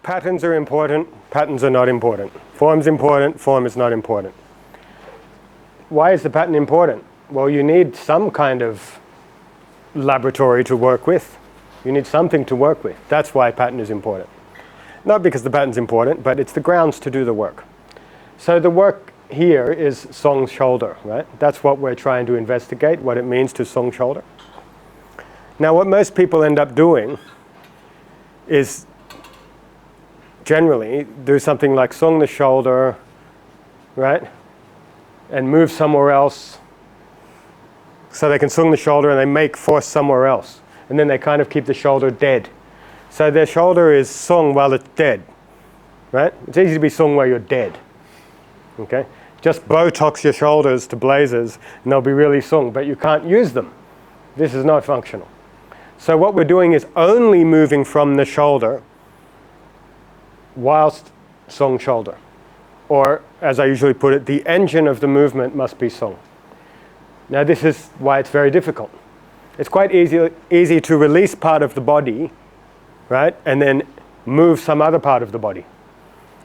Patterns are important, patterns are not important. Form's important, form is not important. Why is the pattern important? Well, you need some kind of laboratory to work with. You need something to work with. That's why pattern is important. Not because the pattern's important, but it's the grounds to do the work. So the work here is song shoulder, right? That's what we're trying to investigate, what it means to song shoulder. Now what most people end up doing is generally do something like song the shoulder, right? And move somewhere else. So they can song the shoulder and they make force somewhere else. And then they kind of keep the shoulder dead. So their shoulder is sung while it's dead, right? It's easy to be sung while you're dead, okay? Just Botox your shoulders to blazers and they'll be really sung, but you can't use them. This is not functional. So what we're doing is only moving from the shoulder whilst sung shoulder. Or, as I usually put it, the engine of the movement must be sung. Now this is why it's very difficult. It's quite easy to release part of the body, right, and then move some other part of the body,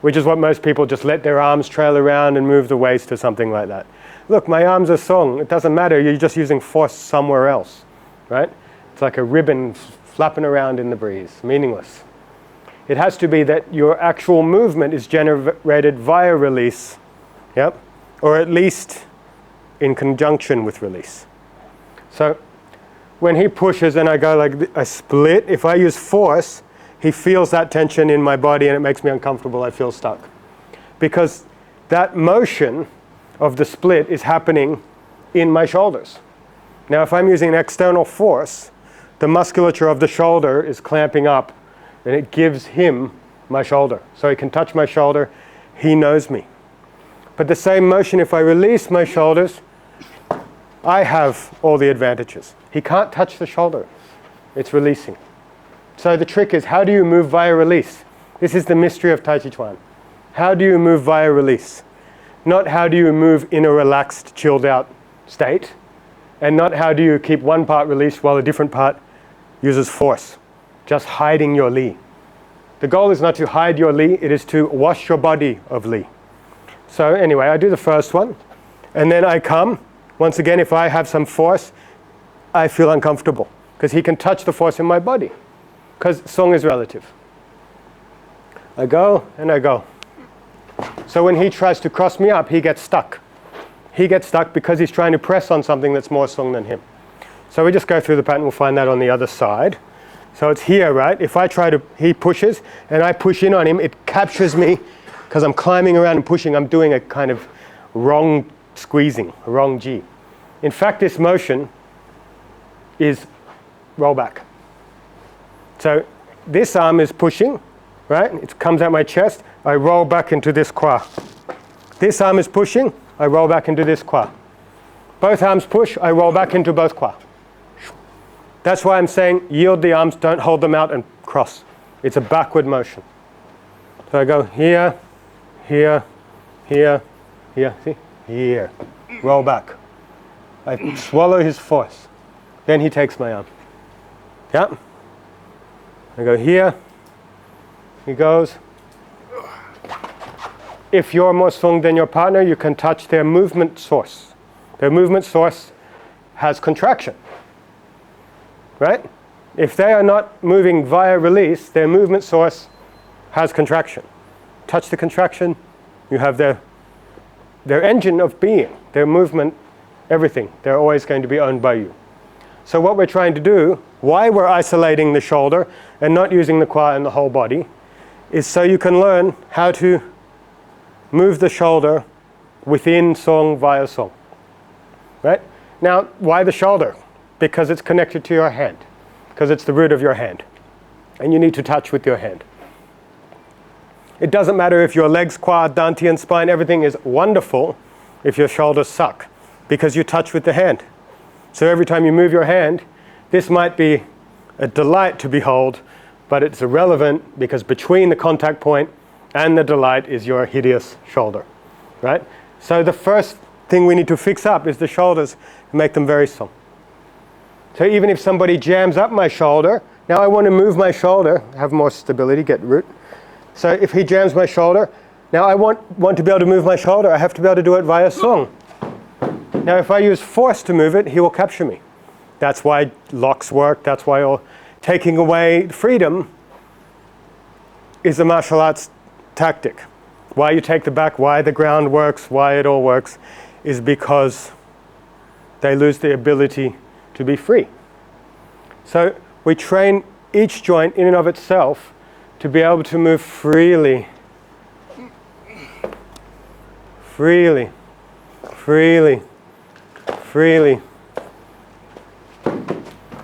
which is what most people just let their arms trail around and move the waist or something like that. Look, my arms are sung. It doesn't matter. You're just using force somewhere else, right? It's like a ribbon flapping around in the breeze, meaningless. It has to be that your actual movement is generated via release, yep, or at least in conjunction with release. So when he pushes and I go like I split, if I use force, he feels that tension in my body and it makes me uncomfortable. I feel stuck. Because that motion of the split is happening in my shoulders. Now if I'm using an external force, the musculature of the shoulder is clamping up and it gives him my shoulder. So he can touch my shoulder, he knows me. But the same motion, if I release my shoulders, I have all the advantages. He can't touch the shoulder. It's releasing. So the trick is, how do you move via release? This is the mystery of Taijiquan. How do you move via release? Not how do you move in a relaxed, chilled out state, and not how do you keep one part released while a different part uses force, just hiding your li. The goal is not to hide your li, it is to wash your body of li. So anyway, I do the first one, and then I come. Once again, if I have some force, I feel uncomfortable, because he can touch the force in my body, because song is relative. I go, and I go. So when he tries to cross me up, he gets stuck. He gets stuck because he's trying to press on something that's more sung than him. So we just go through the pattern, we'll find that on the other side. So it's here, right? If I try to, he pushes, and I push in on him, it captures me, because I'm climbing around and pushing, I'm doing a kind of wrong squeezing, a wrong G. In fact, this motion is roll back. So this arm is pushing, right? It comes out my chest, I roll back into this kwa. This arm is pushing, I roll back into this kwa. Both arms push, I roll back into both kwa. That's why I'm saying yield the arms, don't hold them out and cross. It's a backward motion. So I go here, here, here, here, see? Here. Roll back. I swallow his force. Then he takes my arm. Yeah? I go here. He goes. If you're more sung than your partner, you can touch their movement source. Their movement source has contraction. Right? If they are not moving via release, their movement source has contraction. Touch the contraction, you have their engine of being, their movement, everything. They're always going to be owned by you. So what we're trying to do, why we're isolating the shoulder and not using the kwa and the whole body, is so you can learn how to move the shoulder within song via song. Right? Now, why the shoulder? Because it's connected to your hand, because it's the root of your hand, and you need to touch with your hand. It doesn't matter if your legs, quad, dantian, spine, everything is wonderful if your shoulders suck, because you touch with the hand. So every time you move your hand, this might be a delight to behold, but it's irrelevant because between the contact point and the delight is your hideous shoulder, right? So the first thing we need to fix up is the shoulders and make them very sung. So even if somebody jams up my shoulder, now I want to move my shoulder, have more stability, get root. So if he jams my shoulder, now I want to be able to move my shoulder, I have to be able to do it via song. Now if I use force to move it, he will capture me. That's why locks work, that's why taking away freedom is a martial arts tactic. Why you take the back, why the ground works, why it all works, is because they lose the ability to be free. So we train each joint in and of itself to be able to move freely, freely, freely, freely,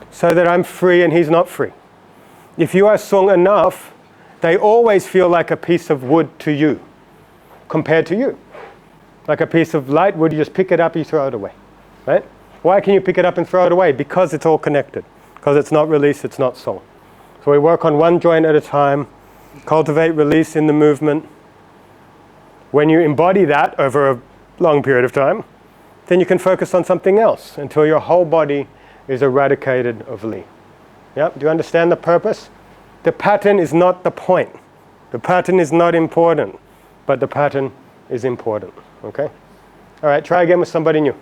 so that I'm free and he's not free. If you are sung enough, they always feel like a piece of wood to you, compared to you. Like a piece of light wood, you just pick it up, you throw it away, right? Why can you pick it up and throw it away? Because it's all connected. Because it's not release, it's not song. So we work on one joint at a time, cultivate release in the movement. When you embody that over a long period of time, then you can focus on something else until your whole body is eradicated of Li. Yep. Do you understand the purpose? The pattern is not the point. The pattern is not important, but the pattern is important. Okay? All right, try again with somebody new.